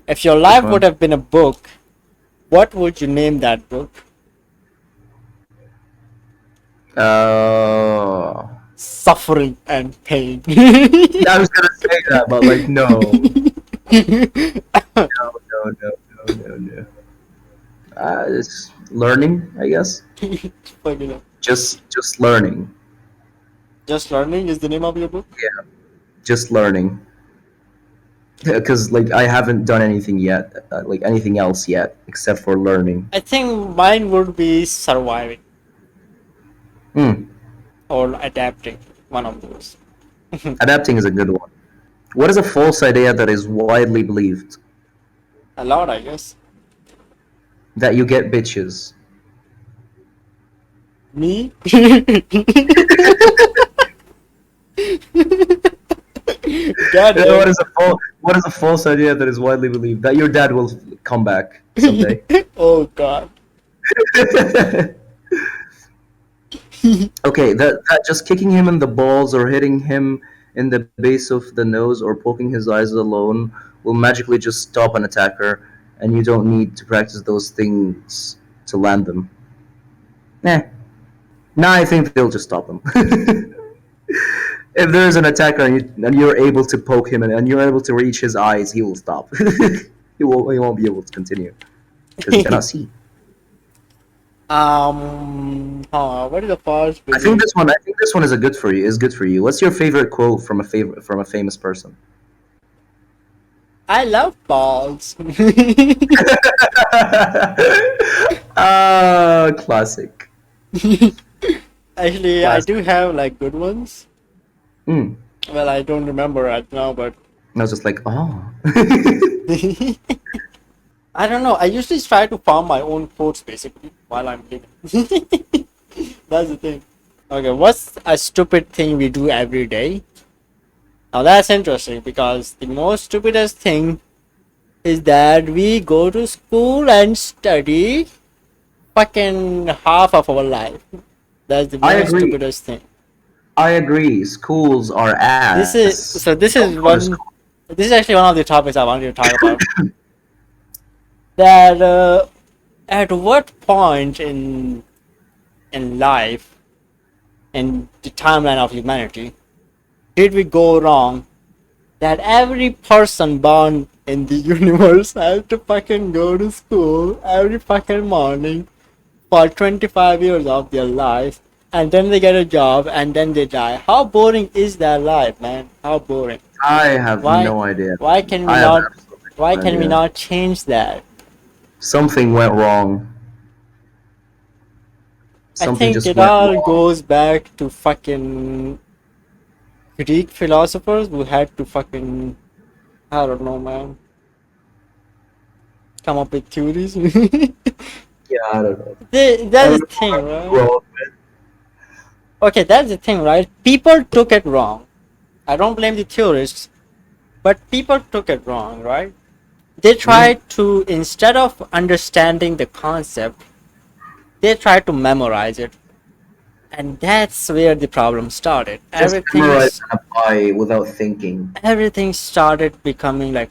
If your Which life would one? have been a book, what would you name that book? Uh, Suffering and pain. I was gonna say that, but like, no, no, no, no, no, no, no. It's learning, I guess. Fuck it up. Just learning. Just Learning is the name of your book? Yeah, just learning. Because like I haven't done anything yet, like anything else yet, except for learning. I think mine would be Surviving Hmm. or Adapting. One of those. Adapting is a good one. What is a false idea that is widely believed? A lot, I guess. That you get bitches. Me? God damn. What is a false idea that is widely believed? That your dad will come back someday. Oh god. Okay, that just kicking him in the balls or hitting him in the base of the nose or poking his eyes alone will magically just stop an attacker, and you don't need to practice those things to land them. Eh. Nah, I think they'll just stop him. If there's an attacker and you're able to poke him and you're able to reach his eyes, he will stop. He won't be able to continue because he cannot see. What is the first I think this one is a good for you. Is good for you. What's your favorite quote from a famous person? I love balls. Ah, classic. Actually, I Classic. do have like good ones. Mm. Well, I don't remember right now, but I was just like, oh. I don't know. I usually try to farm my own quotes basically while I'm living. That's the thing. Okay, what's a stupid thing we do every day? Now that's interesting because the most stupidest thing is that we go to school and study fucking half of our life. That's the I most agree. stupidest thing. I agree. Schools are This is ass. so. This Don't is go to one. school. This is actually one of the topics I wanted to talk about. That at what point in life, in the timeline of humanity, did we go wrong that every person born in the universe has to fucking go to school every fucking morning for 25 years of their life, and then they get a job and then they die? How boring is that life, man? How boring. I have Why no idea. why can we I have not absolutely why no can we idea. not change that? Something went wrong. I Something think just it went all wrong. goes back to fucking Greek philosophers who had to fucking, I don't know, man, come up with theories. Yeah, I don't know. I That's don't the know thing, how to right? grow up. Okay, that's the thing, right? People took it wrong. I don't blame the theorists, but people took it wrong, right? They Mm. tried to, instead of understanding the concept, they tried to memorize it. And that's where the problem started. Just memorize and apply without thinking. Everything started becoming like,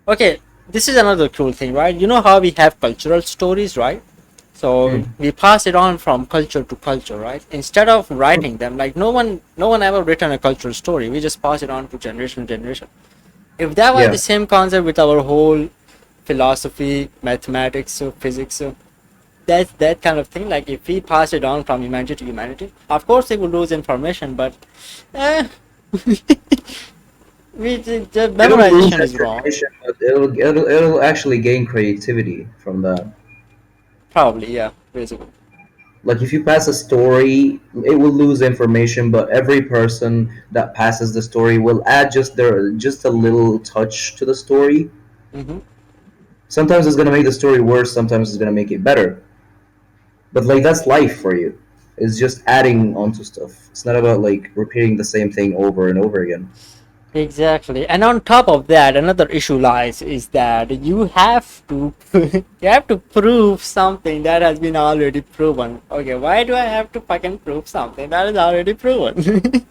okay, this is another cool thing, right? You know how we have cultural stories, right? So Mm. we pass it on from culture to culture, right? Instead of writing them, like no one ever written a cultural story. We just pass it on to generation to generation. If that was the Yeah. same concept with our whole philosophy, mathematics, so physics, so that's that kind of thing. Like if we pass it on from humanity to humanity, of course they will lose information, but eh, the It'll lose memorization is wrong. information, but it'll actually gain creativity from that. Probably, yeah, basically. Like if you pass a story, it will lose information, but every person that passes the story will add just a little touch to the story. Hmm. Sometimes it's gonna make the story worse, sometimes it's gonna make it better. But like that's life for you. It's just adding onto stuff. It's not about like repeating the same thing over and over again. Exactly. And on top of that, another issue lies is that you have to you have to prove something that has been already proven. Okay, why do I have to fucking prove something that is already proven?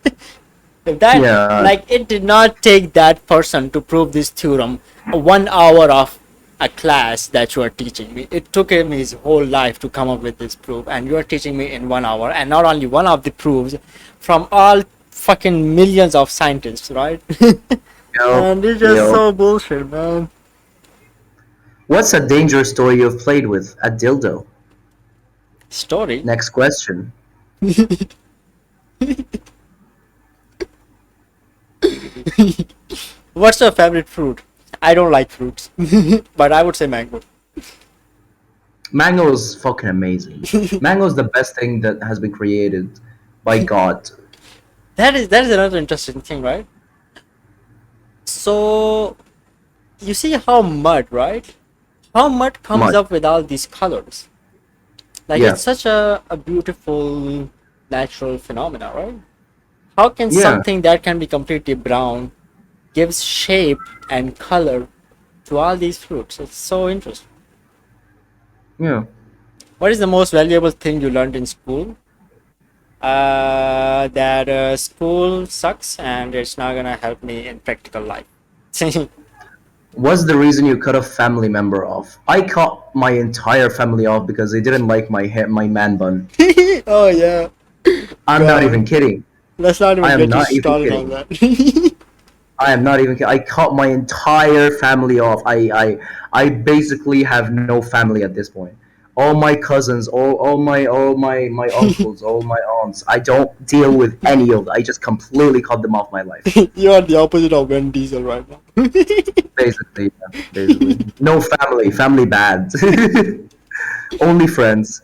If that, Yeah, like, it did not take that person to prove this theorem 1 hour of a class that you are teaching me. It took him his whole life to come up with this proof, and you are teaching me in 1 hour, and not only one of the proofs from all fucking millions of scientists, right? yo, And it's just yo. so bullshit, man. What's a dangerous toy you've played with? A dildo. Story. Next question. What's your favorite fruit? I don't like fruits, but I would say mango. Mango is fucking amazing. Mango is the best thing that has been created by God. That is another interesting thing, right? So you see how mud, right? How mud comes Mud. up with all these colors. Like, Yeah. it's such a beautiful natural phenomena, right? How can Yeah. something that can be completely brown gives shape and color to all these fruits? It's so interesting. Yeah. What is the most valuable thing you learned in school? That school sucks and it's not gonna help me in practical life. What's the reason you cut a family member off? I cut my entire family off because they didn't like my hair, my man bun. Oh yeah, I'm not even God. kidding. Let's not I even am get you not even started on kidding. that. I am not even kidding. I cut my entire family off. I basically have no family at this point. All my cousins, my uncles, all my aunts. I don't deal with any of them. I just completely cut them off my life. You are the opposite of Vin Diesel right now. Basically, yeah, basically. No family. Family bad. Only friends.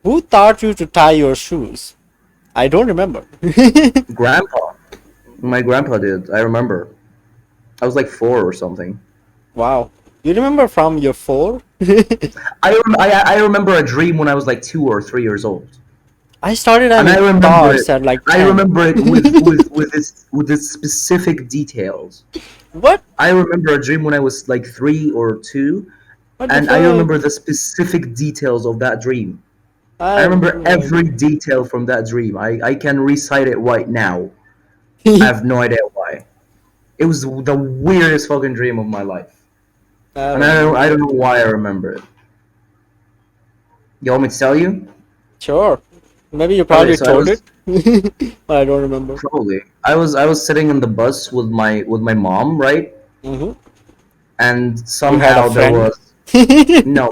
Who taught you to tie your shoes? I don't remember. Grandpa. My grandpa did. I remember. I was like 4 or something. Wow. You remember from your four? I remember a dream when I was like 2 or 3 years old, I started and I having remember it. thoughts at like I 10. remember it with its specific details. What? I remember a dream when I was like 3 or 2, What the and I fuck? remember the specific details of that dream. I I have remember no every idea. detail from that dream. I can recite it right now. I have no idea why. It was the weirdest fucking dream of my life, I and don't know. I don't know why I remember it. You want me to tell you? Sure. Maybe you Okay, probably so I told it. was But I don't remember. probably I was sitting in the bus with my mom, right? Hmm. And You had a somehow there friend. was no,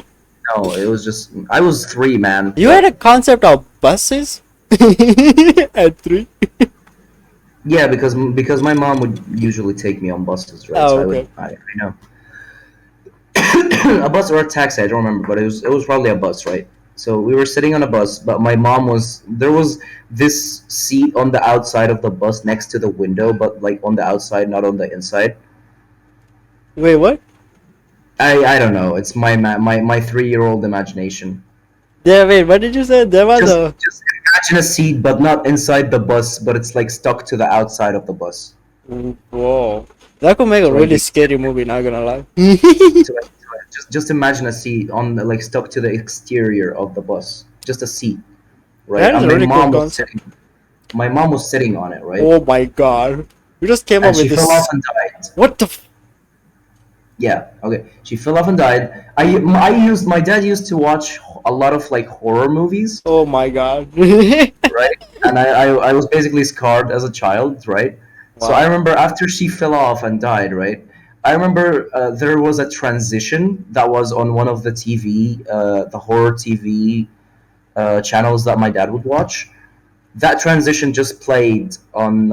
no. It was just I was 3, man. You had Like a concept of buses at 3. yeah, because my mom would usually take me on buses, right? Oh, So okay. I know a bus or a taxi. I don't remember, but it was probably a bus, right? So we were sitting on a bus, but my mom was there was this seat on the outside of the bus next to the window, but like on the outside, not on the inside. Wait, what? I don't know. It's my 3 year old imagination. There, wait, what did you say? There was a. Just imagine a seat, but not inside the bus, but it's like stuck to the outside of the bus. Whoa. That could make a So like really you scary movie, not gonna lie. just imagine a seat on like stuck to the exterior of the bus, just a seat, right? That is And a really cool concept. my mom was sitting on it, right? Oh my god. You just came up And she with fell off this. and died. What the Yeah, okay. She fell off and died. My dad used to watch a lot of like horror movies, Oh my god. right? And I was basically scarred as a child, right? So I Wow. remember after she fell off and died, right? I remember there was a transition that was on one of the TV, the horror TV channels that my dad would watch. That transition just played on.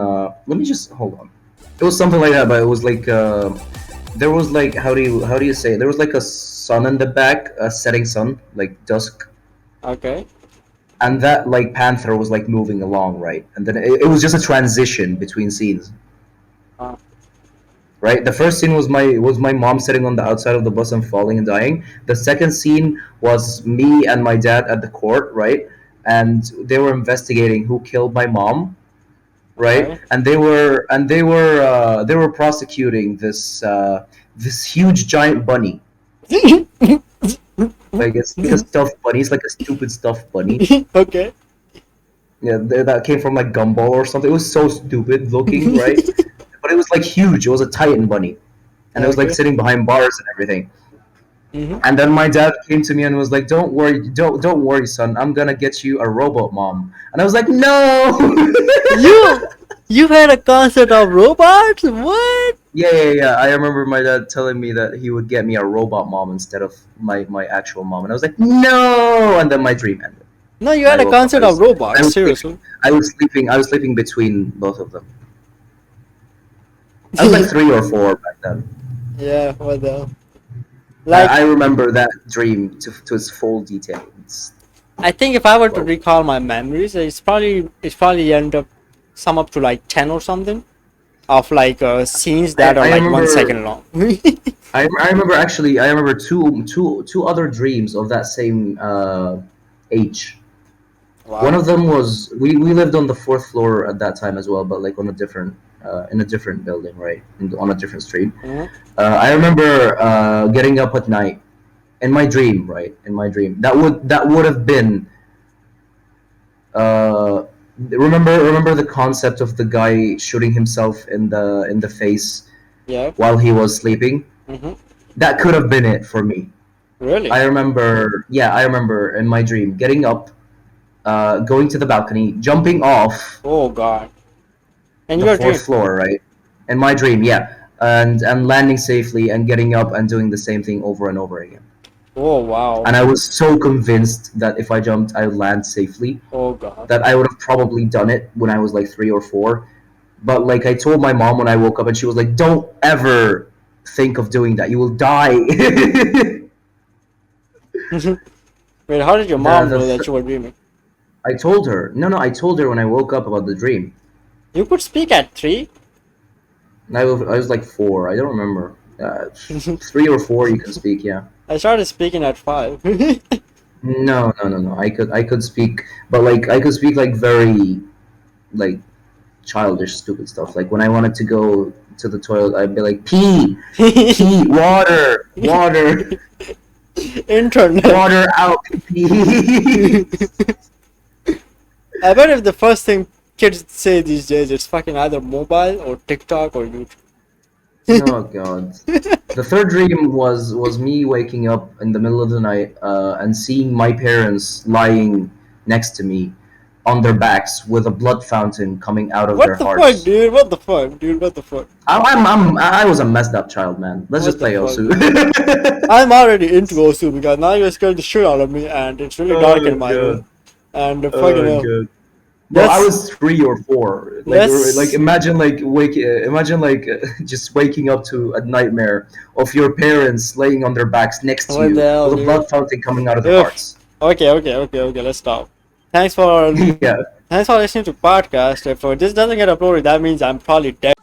Let me just hold on. It was something like that, but it was like there was like how do you say it? There was like a sun in the back, a setting sun, like dusk, Okay. and that like panther was like moving along, right? And then it was just a transition between scenes, Uh, right? The first scene was my mom sitting on the outside of the bus and falling and dying. The second scene was me and my dad at the court, right? And they were investigating who killed my mom, right? okay. And they were prosecuting this huge giant bunny. Like it's like a stuffed bunny. It's like a stupid stuffed bunny, Okay. Yeah, that came from like Gumball or something. It was so stupid looking, right? But it was like huge. It was a Titan bunny, and it was like Okay. sitting behind bars and everything. Mm-hmm. And then my dad came to me and was like, "Don't worry, don't worry, son. I'm gonna get you a robot mom." And I was like, "No." You you had a concert of robots? What? Yeah. I remember my dad telling me that he would get me a robot mom instead of my actual mom, and I was like, "No!" And then my dream ended, No, you and had I a woke up. concert of I robots. was sleeping. Seriously. I was sleeping between both of them. I was like 3 or 4 back then. Yeah. What the? Like, I remember that dream to its full detail. I think if I were to Well, recall my memories, it's probably end up sum up to like 10 or something of like scenes that are I like 1 second remember long. I remember actually I remember two other dreams of that same age. One Wow. of them was we lived on the fourth floor at that time as well, but like on a different in a different building, right? On a different street. Mhm. I remember getting up at night in my dream, right? In my dream, that would have been. Uh, remember the concept of the guy shooting himself in the face Yeah. while he was sleeping? Hmm. That could have been it for me. Really? I remember, yeah, I remember in my dream getting up, going to the balcony, jumping off Oh God. In the your fourth dream? floor, right? In my dream, yeah, and landing safely and getting up and doing the same thing over and over again. Oh wow. And I was so convinced that if I jumped, I would land safely. Oh God. That I would have probably done it when I was like 3 or 4. But like I told my mom when I woke up, and she was like, "Don't ever think of doing that. You will die." Wait, how did your the mom the know that th- you were dreaming? I told her. No, I told her when I woke up about the dream. You could speak at 3? I was like 4. I don't remember. 3 or 4, you can speak. Yeah. I started speaking at 5. No. I could speak, but like I could speak like very like childish, stupid stuff. Like when I wanted to go to the toilet, I'd be like, pee, water, Internet. water out, pee. I bet if the first thing kids say these days it's fucking either mobile or TikTok or YouTube. Oh god. The third dream was me waking up in the middle of the night and seeing my parents lying next to me on their backs with a blood fountain coming out of What their the fuck, hearts. dude? What the fuck, dude? What the fuck? I was a messed up child, man. Let's What just the play fuck, Osu. dude? I'm already into Osu because now you're scared the shit out of me and it's really dark Oh in my room. god. And fucking Oh hell. god. Bro, I Let's was 3 or 4. Like let's imagine like just waking up to a nightmare of your parents laying on their backs next to what the you hell, with a dude? blood fountain coming out of their Ugh. hearts. Okay, let's stop. Thanks for Yeah. thanks for listening to podcast. If this doesn't get uploaded, that means I'm probably dead.